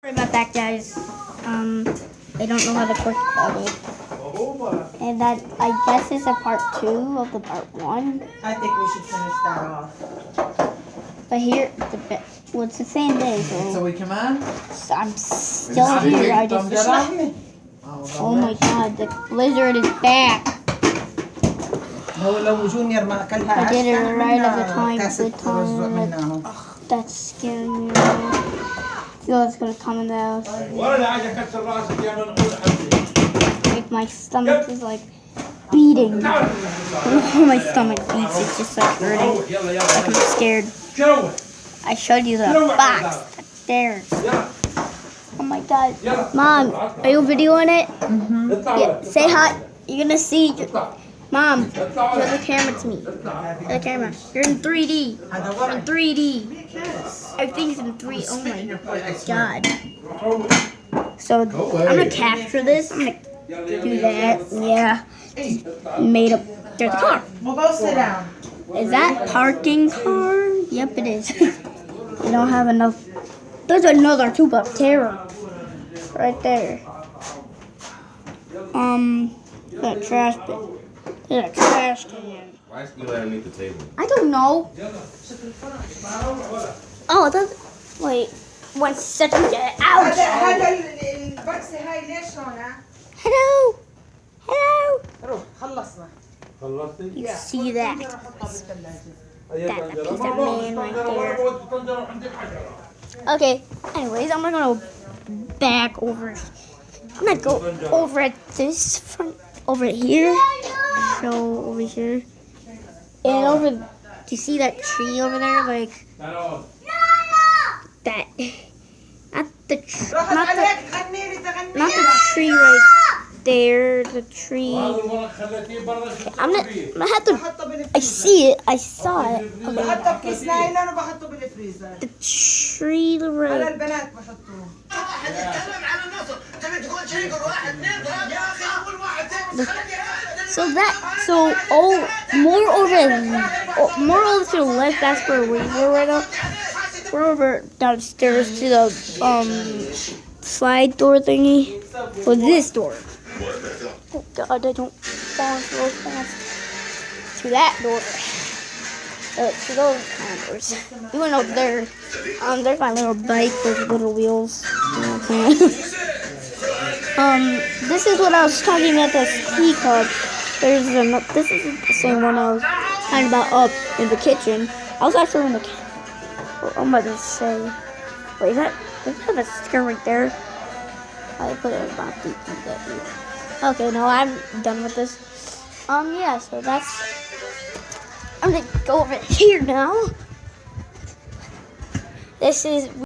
Sorry about that, guys. I don't know how to push edit. And that, I guess, is a part 2 of the part 1. I think we should finish that off. But here, well, it's the same day, So so we كمان I'm still here. I just, oh my god, the blizzard is back. هو لو جونيور ما أكلها I did it right at the time. That's scaring me now. Feel it's gonna come in the house. Like my stomach is like beating. Oh, my stomach beats. It's just like hurting. Like I'm scared. I showed you the box there. Oh my god. Mom, are you videoing it? Yeah, say hi. You're gonna see. Mom, show the camera to me. The camera. You're in 3D. You're in 3D. Everything's in 3D. Oh my god. So I'm gonna capture this. I'm gonna do that. Yeah. Made up. There's a car. We'll go sit down. Is that parking car? Yep, it is. I don't have enough. There's another tube of terror right there. That trash bin. There's a trash can. Why is Eli underneath the table? I don't know. Oh, that's. Wait. 1 second. Ouch. هذا البكس هاي ليش هون؟ Hello. Hello. روح خلصنا. You see that? That's a piece of man right there. Okay. Anyways, I'm gonna go back over. I'm gonna go over at this front. Over here. Show over here. And over. Do you see that tree over there? Like. That. Not the tree right there. The tree. I'm gonna have to. I see it. I saw it. بحطه بكيس نايلون وبحطه بالفريزر. The tree على right. البنات بحطوه. So more over to the left. That's where we were right now. We're over downstairs to the slide door thingy. Well, this door. Oh God, I don't fall into those fast. To that door. To those doors. We went up there. There's my little bike with little wheels. This is what I was talking about, the teacup. This isn't the same one I was talking about up in the kitchen. I was actually in the kitchen. I'm about to say, wait, does that have a sticker right there? I put it about the okay, no, I'm done with this. Yeah, so that's, I'm gonna go over here now. This is